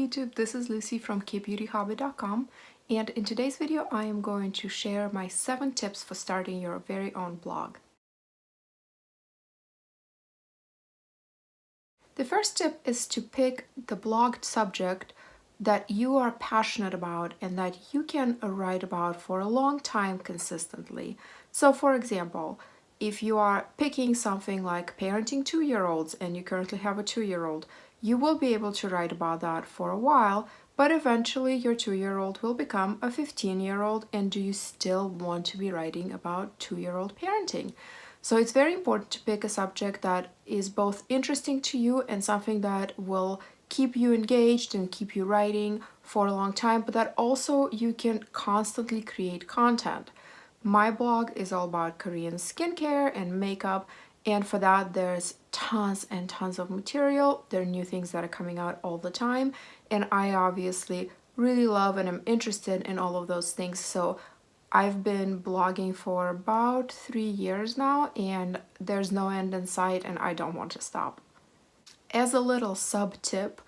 YouTube, this is Lucy from KBeautyHobbit.com, and in today's video I am going to share my 7 tips for starting your very own blog. The first tip is to pick the blog subject that you are passionate about and that you can write about for a long time consistently. So for example, if you are picking something like parenting 2-year-olds and you currently have a 2-year-old, you will be able to write about that for a while, but eventually your 2-year-old will become a 15-year-old, and do you still want to be writing about 2-year-old parenting? So it's very important to pick a subject that is both interesting to you and something that will keep you engaged and keep you writing for a long time, but that also you can constantly create content. My blog is all about Korean skincare and makeup, and for that there's tons and tons of material. There are new things that are coming out all the time, and I obviously really love and am interested in all of those things. So I've been blogging for about 3 years now, and there's no end in sight, and I don't want to stop. As a little sub tip,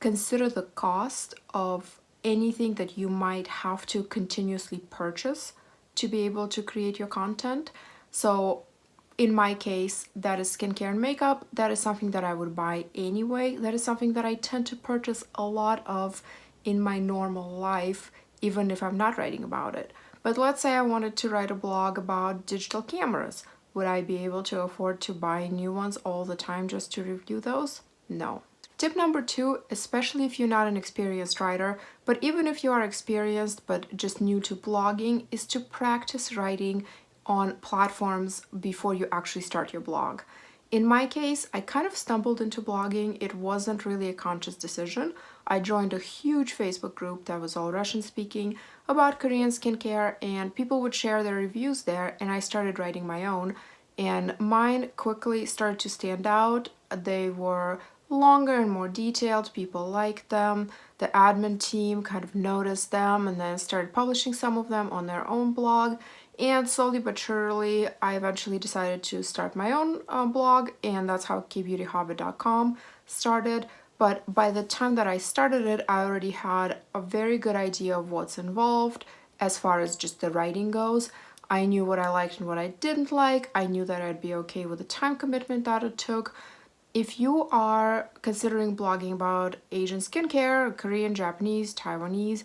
consider the cost of anything that you might have to continuously purchase to be able to create your content. So in my case, that is skincare and makeup. That is something that I would buy anyway. That is something that I tend to purchase a lot of in my normal life, even if I'm not writing about it. But let's say I wanted to write a blog about digital cameras. Would I be able to afford to buy new ones all the time just to review those? No. Tip number 2, especially if you're not an experienced writer, but even if you are experienced but just new to blogging, is to practice writing on platforms before you actually start your blog. In my case, I kind of stumbled into blogging. It wasn't really a conscious decision. I joined a huge Facebook group that was all Russian speaking about Korean skincare, and people would share their reviews there, and I started writing my own, and mine quickly started to stand out. They were longer and more detailed. People liked them. The admin team kind of noticed them and then started publishing some of them on their own blog. And slowly but surely, I eventually decided to start my own blog, and that's how KBeautyHobbit.com started. But by the time that I started it, I already had a very good idea of what's involved as far as just the writing goes. I knew what I liked and what I didn't like. I knew that I'd be okay with the time commitment that it took. If you are considering blogging about Asian skincare, Korean, Japanese, Taiwanese,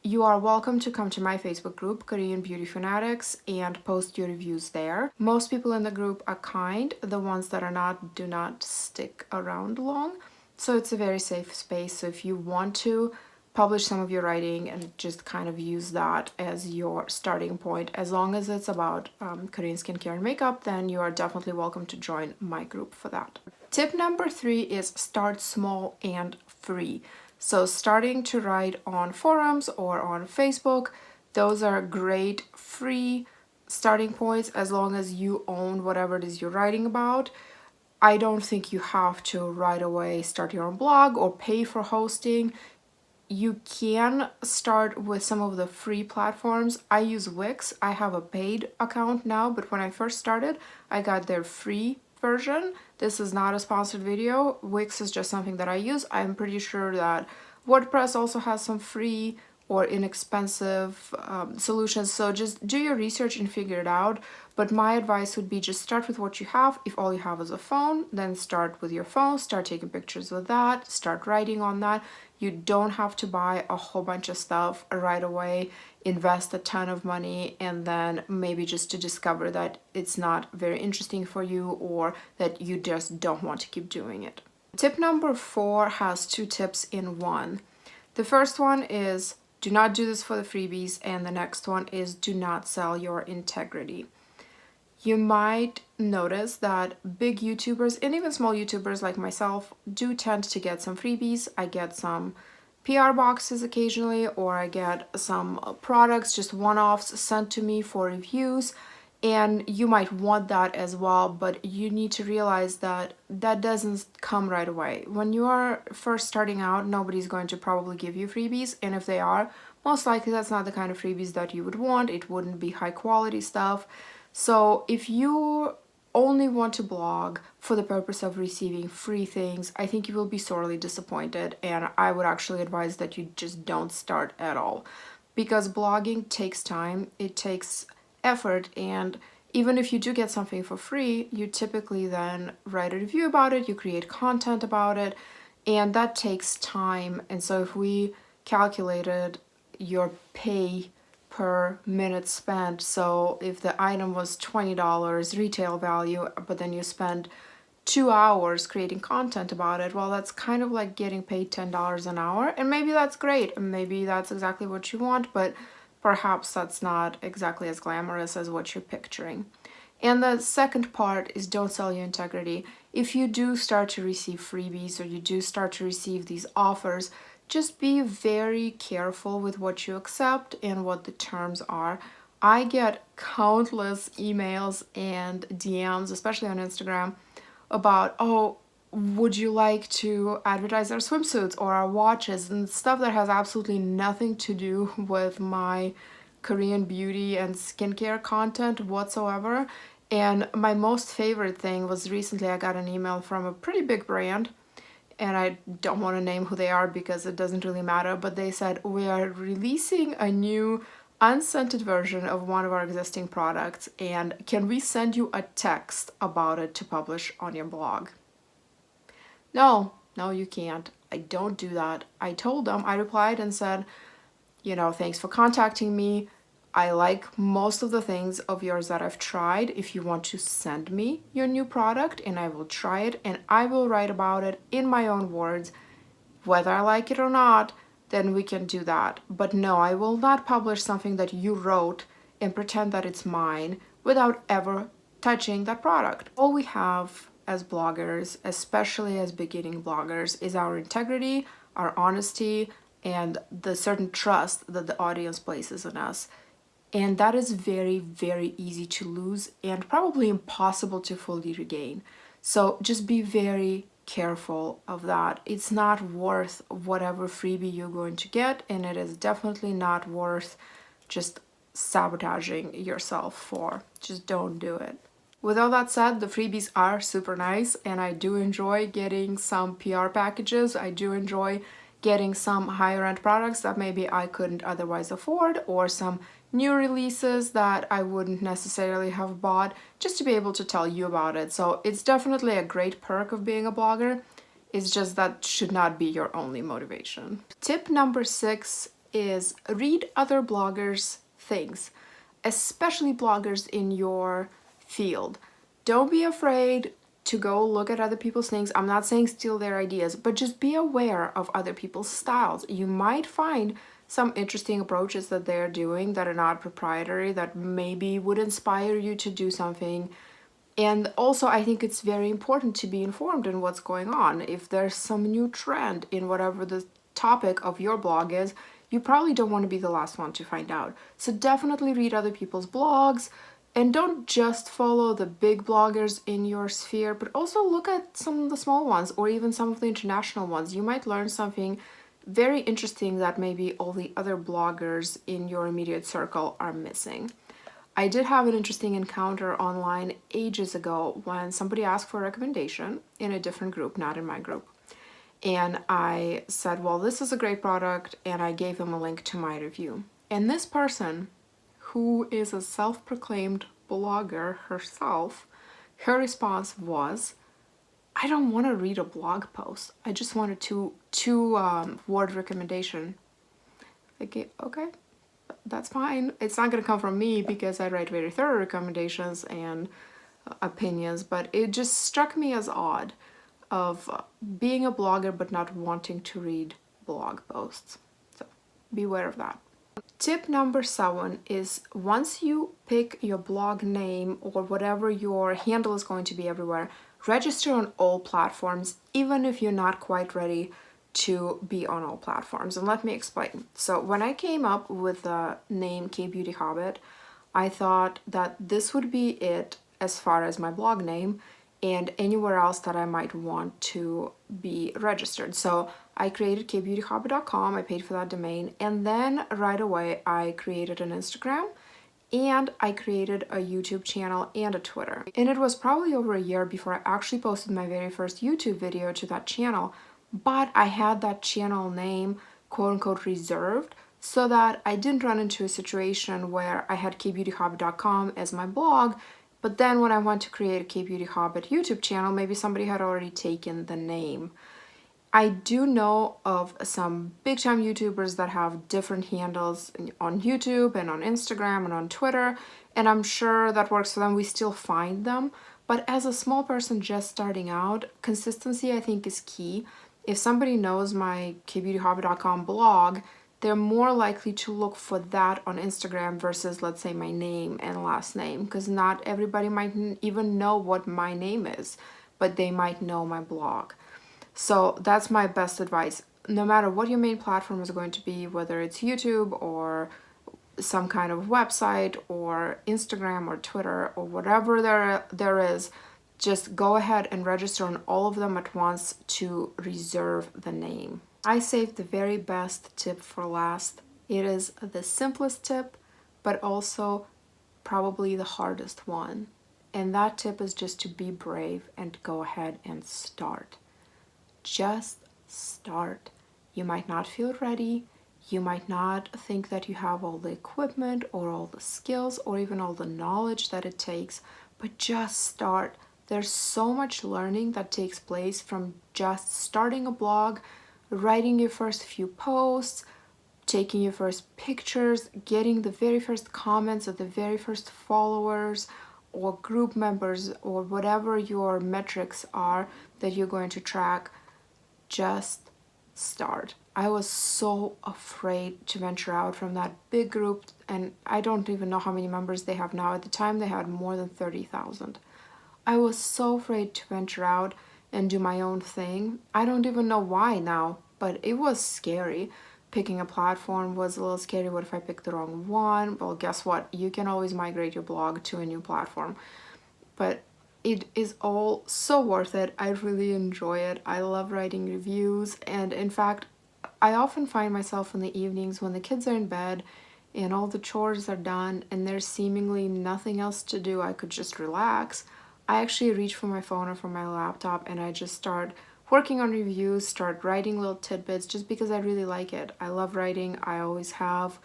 you are welcome to come to my Facebook group, Korean Beauty Fanatics, and post your reviews there. Most people in the group are kind. The ones that are not do not stick around long. So it's a very safe space. So if you want to publish some of your writing and just kind of use that as your starting point, as long as it's about Korean skincare and makeup, then you are definitely welcome to join my group for that. Tip number 3 is start small and free. So starting to write on forums or on Facebook, those are great free starting points as long as you own whatever it is you're writing about. I don't think you have to right away start your own blog or pay for hosting. You can start with some of the free platforms. I use Wix. I have a paid account now, but when I first started, I got their free version. This is not a sponsored video. Wix is just something that I use. I'm pretty sure that WordPress also has some free or inexpensive solutions, so just do your research and figure it out. But my advice would be just start with what you have. If all you have is a phone, then start with your phone, start taking pictures with that, start writing on that. You don't have to buy a whole bunch of stuff right away, invest a ton of money, and then maybe just to discover that it's not very interesting for you or that you just don't want to keep doing it. Tip number 4 has 2 tips in one. The first one is do not do this for the freebies, and the next one is do not sell your integrity. You might notice that big YouTubers and even small YouTubers like myself do tend to get some freebies. I get some PR boxes occasionally, or I get some products, just one-offs sent to me for reviews. And you might want that as well, but you need to realize that that doesn't come right away. When you are first starting out, nobody's going to probably give you freebies, and if they are, most likely that's not the kind of freebies that you would want. It wouldn't be high quality stuff. So if you only want to blog for the purpose of receiving free things, I think you will be sorely disappointed, and I would actually advise that you just don't start at all. Because blogging takes time, it takes effort, and even if you do get something for free, you typically then write a review about it, you create content about it, and that takes time. And so if we calculated your pay per minute spent, so if the item was $20 retail value, but then you spend 2 hours creating content about it, well, that's kind of like getting paid $10 an hour. And maybe that's great, and maybe that's exactly what you want, but perhaps that's not exactly as glamorous as what you're picturing. And the second part is don't sell your integrity. If you do start to receive freebies or you do start to receive these offers, just be very careful with what you accept and what the terms are. I get countless emails and DMs, especially on Instagram, about, oh, would you like to advertise our swimsuits or our watches, and stuff that has absolutely nothing to do with my Korean beauty and skincare content whatsoever. And my most favorite thing was recently I got an email from a pretty big brand, and I don't want to name who they are because it doesn't really matter, but they said, we are releasing a new unscented version of one of our existing products, and can we send you a text about it to publish on your blog? No, you can't. I don't do that. I told them, I replied and said, thanks for contacting me. I like most of the things of yours that I've tried. If you want to send me your new product, and I will try it and I will write about it in my own words, whether I like it or not, then we can do that. But no, I will not publish something that you wrote and pretend that it's mine without ever touching that product. All we have as bloggers, especially as beginning bloggers, is our integrity, our honesty, and the certain trust that the audience places in us. And that is very, very easy to lose and probably impossible to fully regain. So just be very careful of that. It's not worth whatever freebie you're going to get, and it is definitely not worth just sabotaging yourself for. Just don't do it. With all that said, the freebies are super nice, and I do enjoy getting some PR packages. I do enjoy getting some higher end products that maybe I couldn't otherwise afford, or some new releases that I wouldn't necessarily have bought, just to be able to tell you about it. So it's definitely a great perk of being a blogger. It's just that should not be your only motivation. Tip number 6 is read other bloggers' things, especially bloggers in your field. Don't be afraid to go look at other people's things. I'm not saying steal their ideas, but just be aware of other people's styles. You might find some interesting approaches that they're doing that are not proprietary, that maybe would inspire you to do something. And also, I think it's very important to be informed in what's going on. If there's some new trend in whatever the topic of your blog is, you probably don't want to be the last one to find out. So definitely read other people's blogs, and don't just follow the big bloggers in your sphere, but also look at some of the small ones or even some of the international ones. You might learn something very interesting that maybe all the other bloggers in your immediate circle are missing. I did have an interesting encounter online ages ago when somebody asked for a recommendation in a different group, not in my group. And I said, well, this is a great product, and I gave them a link to my review. And this person, who is a self-proclaimed blogger herself, her response was, I don't want to read a blog post. I just want a two word recommendation. Okay, that's fine. It's not going to come from me because I write very thorough recommendations and opinions, but it just struck me as odd of being a blogger but not wanting to read blog posts. So beware of that. Tip number 7 is, once you pick your blog name or whatever your handle is going to be everywhere, register on all platforms, even if you're not quite ready to be on all platforms. And let me explain. So when I came up with the name KBeautyHobbit, I thought that this would be it as far as my blog name, and anywhere else that I might want to be registered. So I created KBeautyHobbit.com, I paid for that domain, and then right away I created an Instagram and I created a YouTube channel and a Twitter. And it was probably over a year before I actually posted my very first YouTube video to that channel, but I had that channel name quote unquote reserved so that I didn't run into a situation where I had KBeautyHobbit.com as my blog, but then when I want to create a KBeautyHobbit YouTube channel, maybe somebody had already taken the name. I do know of some big time YouTubers that have different handles on YouTube and on Instagram and on Twitter, and I'm sure that works for them. We still find them, but as a small person just starting out, consistency I think is key. If somebody knows my KBeautyHobbit.com blog, they're more likely to look for that on Instagram versus, let's say, my name and last name, because not everybody might even know what my name is, but they might know my blog. So that's my best advice. No matter what your main platform is going to be, whether it's YouTube or some kind of website or Instagram or Twitter or whatever there is, just go ahead and register on all of them at once to reserve the name. I saved the very best tip for last. It is the simplest tip, but also probably the hardest one. And that tip is just to be brave and go ahead and start. Just start. You might not feel ready. You might not think that you have all the equipment or all the skills or even all the knowledge that it takes, but just start. There's so much learning that takes place from just starting a blog, writing your first few posts, taking your first pictures, getting the very first comments of the very first followers or group members or whatever your metrics are that you're going to track. Just start. I was so afraid to venture out from that big group, and I don't even know how many members they have now. At the time, they had more than 30,000. I was so afraid to venture out and do my own thing. I don't even know why now, but it was scary. Picking a platform was a little scary. What if I picked the wrong one? Well, guess what? You can always migrate your blog to a new platform. But it is all so worth it. I really enjoy it. I love writing reviews, and in fact, I often find myself in the evenings when the kids are in bed and all the chores are done and there's seemingly nothing else to do, I could just relax. I actually reach for my phone or for my laptop and I just start working on reviews, start writing little tidbits just because I really like it. I love writing, I always have,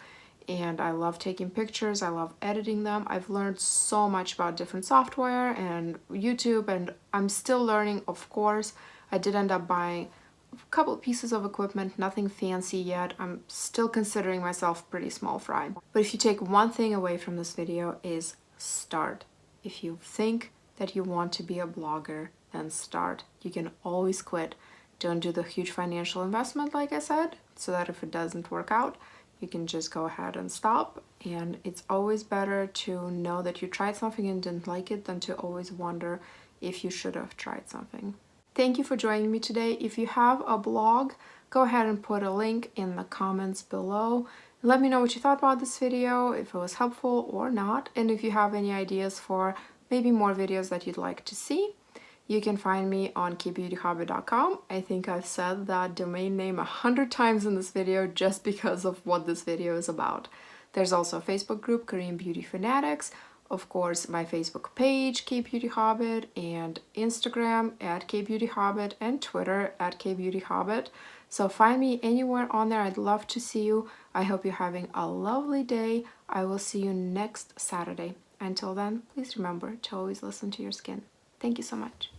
and I love taking pictures, I love editing them. I've learned so much about different software and YouTube, and I'm still learning, of course. I did end up buying a couple pieces of equipment, nothing fancy yet. I'm still considering myself pretty small fry. But if you take one thing away from this video is start. If you think that you want to be a blogger, then start. You can always quit. Don't do the huge financial investment like I said, so that if it doesn't work out, you can just go ahead and stop. And it's always better to know that you tried something and didn't like it than to always wonder if you should have tried something. Thank you for joining me today. If you have a blog, go ahead and put a link in the comments below. Let me know what you thought about this video, if it was helpful or not, and if you have any ideas for maybe more videos that you'd like to see. You can find me on KBeautyHobbit.com. I think I've said that domain name 100 times in this video just because of what this video is about. There's also a Facebook group, Korean Beauty Fanatics, of course my Facebook page, KBeautyHobbit, and Instagram at KBeautyHobbit, and Twitter at KBeautyHobbit. So find me anywhere on there. I'd love to see you. I hope you're having a lovely day. I will see you next Saturday. Until then, please remember to always listen to your skin. Thank you so much.